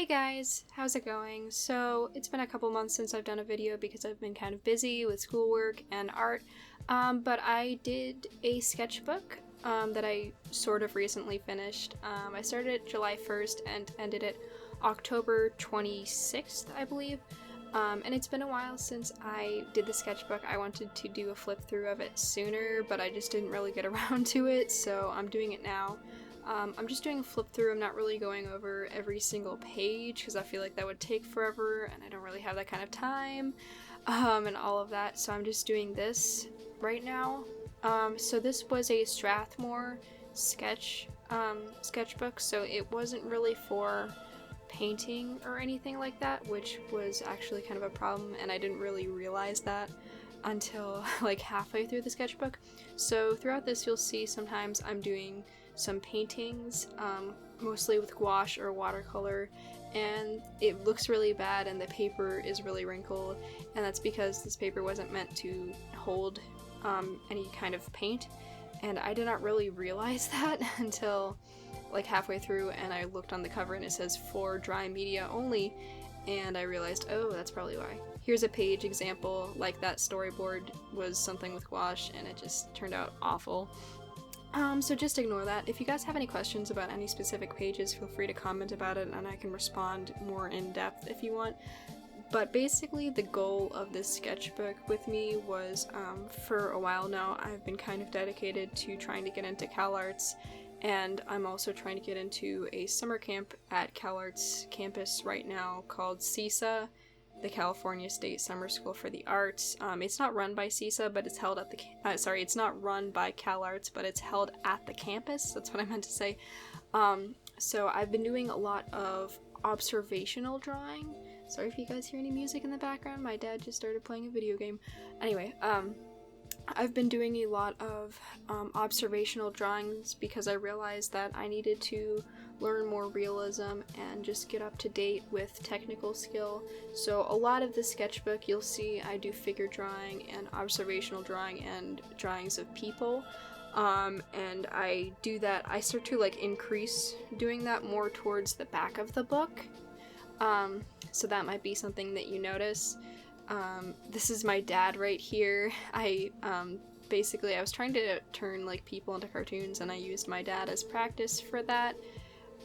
Hey guys, how's it going? So it's been a couple months since I've done a video because I've been kind of busy with schoolwork and art, but I did a sketchbook that I sort of recently finished. I started it July 1st and ended it October 26th, I believe. And it's been a while since I did the sketchbook. I wanted to do a flip through of it sooner, but I just didn't really get around to it, so I'm doing it now. I'm just doing a flip through. I'm not really going over every single page because I feel like that would take forever and I don't really have that kind of time and all of that, so I'm just doing this right now. So this was a Strathmore sketchbook, so it wasn't really for painting or anything like that, which was actually kind of a problem, and I didn't really realize that until like halfway through the sketchbook. So throughout this you'll see sometimes I'm doing some paintings, mostly with gouache or watercolor, and it looks really bad and the paper is really wrinkled, and that's because this paper wasn't meant to hold any kind of paint, and I did not really realize that until like halfway through, and I looked on the cover and it says for dry media only, and I realized, oh, that's probably why. Here's a page example. Like, that storyboard was something with gouache and it just turned out awful. So just ignore that. If you guys have any questions about any specific pages, feel free to comment about it and I can respond more in depth if you want. But basically the goal of this sketchbook with me was, for a while now, I've been kind of dedicated to trying to get into CalArts, and I'm also trying to get into a summer camp at CalArts campus right now called CISA, the California State Summer School for the Arts. It's not run by CISA, but it's held at the it's not run by CalArts, but it's held at the campus. That's what I meant to say. So I've been doing a lot of observational drawing. Sorry if you guys hear any music in the background. My dad just started playing a video game. Anyway, I've been doing a lot of observational drawings because I realized that I needed to learn more realism and just get up to date with technical skill. So a lot of the sketchbook you'll see I do figure drawing and observational drawing and drawings of people, and I do that, I start to like increase doing that more towards the back of the book, so that might be something that you notice. This is my dad right here. Basically I was trying to turn like people into cartoons, and I used my dad as practice for that,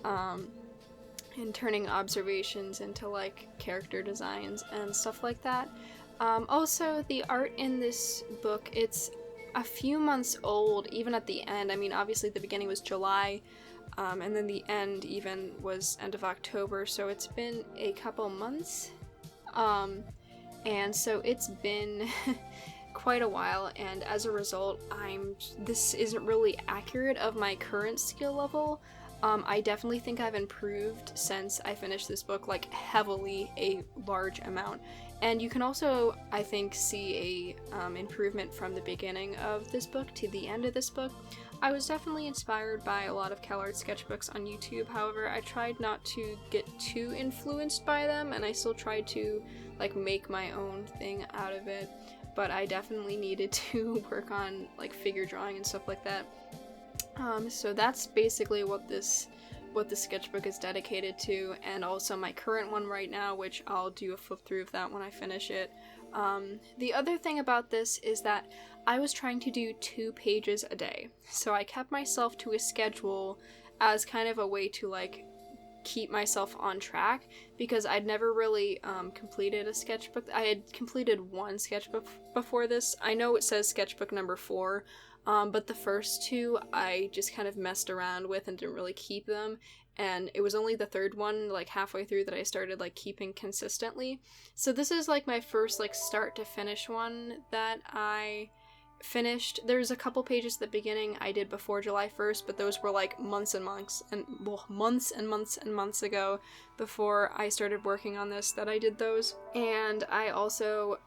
and turning observations into like character designs and stuff like that. Also, the art in this book, it's a few months old even at the end. I mean, obviously the beginning was July, and then the end even was end of October, so it's been a couple months. And so it's been quite a while, and as a result, this isn't really accurate of my current skill level. I definitely think I've improved since I finished this book, like heavily, a large amount. And you can also, I think, see a improvement from the beginning of this book to the end of this book. I was definitely inspired by a lot of CalArts sketchbooks on YouTube, however, I tried not to get too influenced by them, and I still tried to like make my own thing out of it, but I definitely needed to work on like figure drawing and stuff like that. So that's basically what the sketchbook is dedicated to, and also my current one right now, which I'll do a flip through of that when I finish it. The other thing about this is that I was trying to do 2 pages a day, so I kept myself to a schedule as kind of a way to like keep myself on track, because I'd never really completed a sketchbook. I had completed one sketchbook before this. I know it says sketchbook number 4, but the first 2 I just kind of messed around with and didn't really keep them, and it was only the 3rd one, like halfway through, that I started like keeping consistently. So this is like my first like start to finish one that I finished. There's a couple pages at the beginning I did before July 1st, but those were like months and months ago, before I started working on this, that I did those. And I also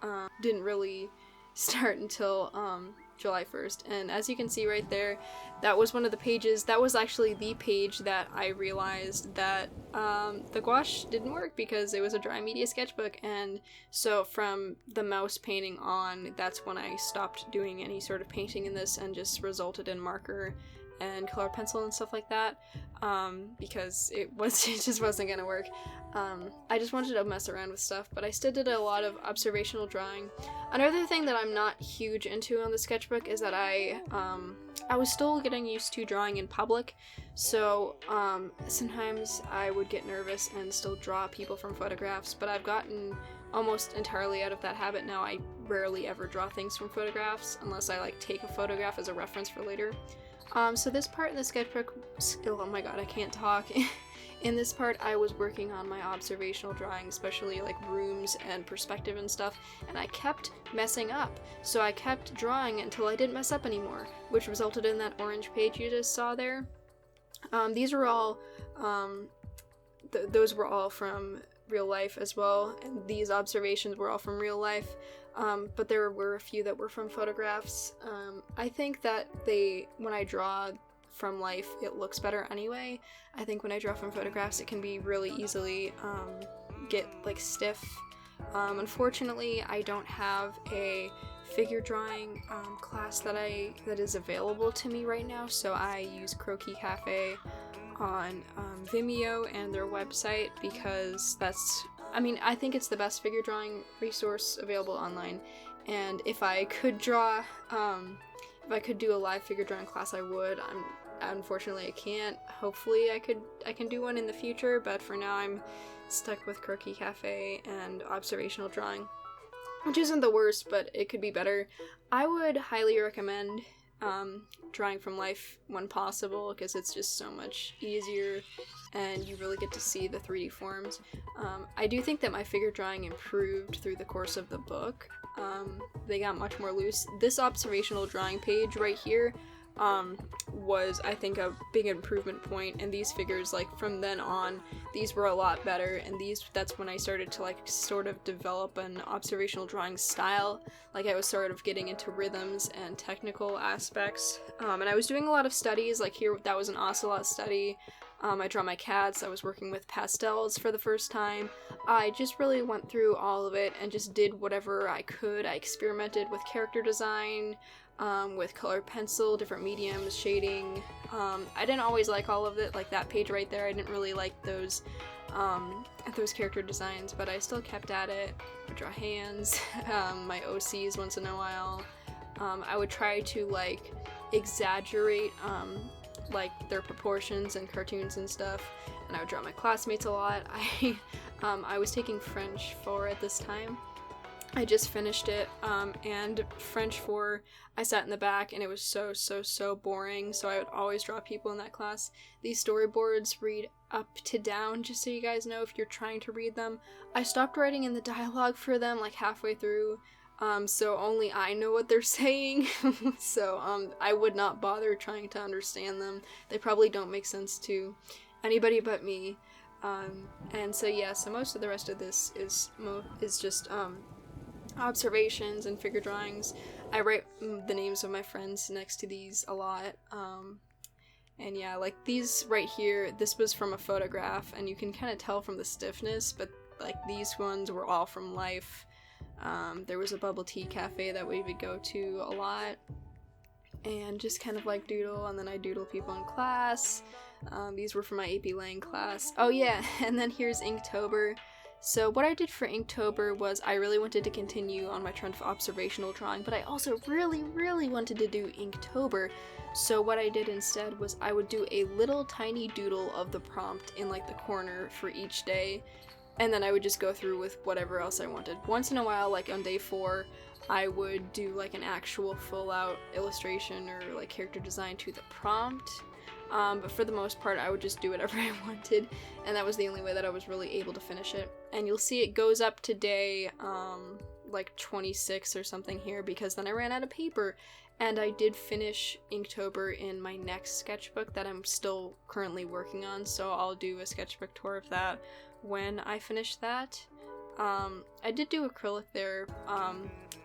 didn't really start until July 1st, and as you can see right there, that was one of the pages. That was actually the page that I realized that the gouache didn't work because it was a dry media sketchbook, and so from the mouse painting on, that's when I stopped doing any sort of painting in this and just resulted in marker and colored pencil and stuff like that. because it just wasn't gonna work. I just wanted to mess around with stuff, but I still did a lot of observational drawing. Another thing that I'm not huge into on the sketchbook is that I was still getting used to drawing in public, so sometimes I would get nervous and still draw people from photographs, but I've gotten almost entirely out of that habit now. I rarely ever draw things from photographs unless I like take a photograph as a reference for later. So this part in the sketchbook, oh my god, I can't talk. In this part, I was working on my observational drawing, especially like rooms and perspective and stuff, and I kept messing up. So I kept drawing until I didn't mess up anymore, which resulted in that orange page you just saw there. These were all, those were all from real life as well, and these observations were all from real life. But there were a few that were from photographs. I think that when I draw from life, it looks better anyway. I think when I draw from photographs, it can be really easily get like stiff. Unfortunately, I don't have a figure drawing class that is available to me right now, so I use Croquis Cafe on Vimeo and their website, because I think it's the best figure drawing resource available online. And if I could draw, if I could do a live figure drawing class, I would. Unfortunately, I can't. Hopefully, I can do one in the future, but for now, I'm stuck with Croquis Cafe and observational drawing, which isn't the worst, but it could be better. I would highly recommend drawing from life when possible, because it's just so much easier and you really get to see the 3D forms. I do think that my figure drawing improved through the course of the book. They got much more loose. This observational drawing page right here was, I think, a big improvement point, and these figures, like, from then on, these were a lot better, and that's when I started to, like, sort of develop an observational drawing style. Like, I was sort of getting into rhythms and technical aspects, and I was doing a lot of studies. Like, here, that was an ocelot study. I draw my cats. I was working with pastels for the first time. I just really went through all of it and just did whatever I could. I experimented with character design, with colored pencil, different mediums, shading. I didn't always like all of it, like that page right there. I didn't really like those character designs, but I still kept at it. I would draw hands, my OCs once in a while. I would try to, like, exaggerate, like, their proportions in cartoons and stuff, and I would draw my classmates a lot. I was taking French 4 at this time. I just finished it, and French 4, I sat in the back, and it was so boring, so I would always draw people in that class. These storyboards read up to down, just so you guys know if you're trying to read them. I stopped writing in the dialogue for them, like, halfway through, so only I know what they're saying, so, I would not bother trying to understand them. They probably don't make sense to anybody but me, and so yeah, so most of the rest of this is just, observations and figure drawings. I write the names of my friends next to these a lot, and yeah, like these right here, this was from a photograph, and you can kind of tell from the stiffness, but like these ones were all from life. There was a bubble tea cafe that we would go to a lot, and just kind of like doodle, and then I doodle people in class. These were from my AP Lang class. Oh yeah, and then here's Inktober. So what I did for Inktober was I really wanted to continue on my trend of observational drawing, but I also really wanted to do Inktober. So what I did instead was I would do a little tiny doodle of the prompt in like the corner for each day, and then I would just go through with whatever else I wanted. Once in a while, like on day 4, I would do like an actual full out illustration or like character design to the prompt. But for the most part, I would just do whatever I wanted, and that was the only way that I was really able to finish it. And you'll see it goes up to day, like 26 or something here, because then I ran out of paper, and I did finish Inktober in my next sketchbook that I'm still currently working on, so I'll do a sketchbook tour of that when I finish that. I did do acrylic there,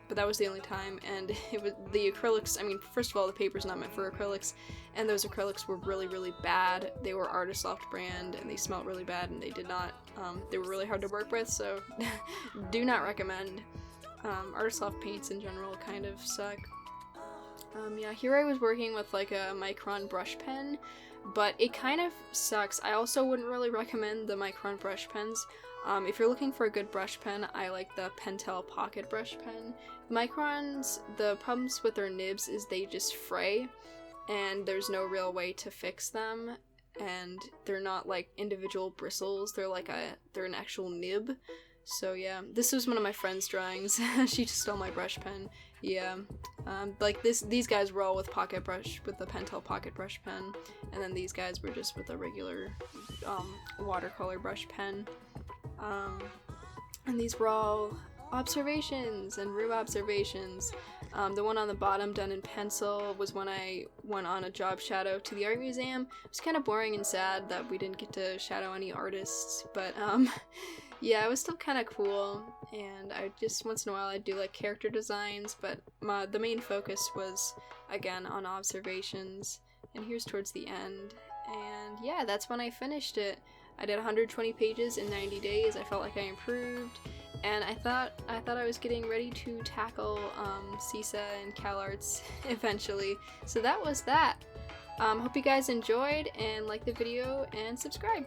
but that was the only time, and it was the acrylics. I mean, first of all, the paper's not meant for acrylics, and those acrylics were really bad. They were Artist Loft brand, and they smelled really bad, and they were really hard to work with, so do not recommend. Artist Loft paints in general kind of suck. Yeah, here I was working with like a Micron brush pen, but it kind of sucks. I also wouldn't really recommend the Micron brush pens. If you're looking for a good brush pen, I like the Pentel Pocket Brush Pen. Microns, the problems with their nibs is they just fray, and there's no real way to fix them, and they're not like individual bristles, they're an actual nib. So yeah, this was one of my friend's drawings. She just stole my brush pen. Yeah, like these guys were all with the Pentel Pocket Brush Pen, and then these guys were just with a regular watercolor brush pen. And these were all observations and room observations. The one on the bottom done in pencil was when I went on a job shadow to the art museum. It was kind of boring and sad that we didn't get to shadow any artists, but yeah, it was still kind of cool, and I just once in a while I'd do like character designs, but the main focus was again on observations. And here's towards the end, and yeah, that's when I finished it. I did 120 pages in 90 days. I felt like I improved, and I thought I was getting ready to tackle CISA and CalArts eventually. So that was that. Hope you guys enjoyed and liked the video and subscribe.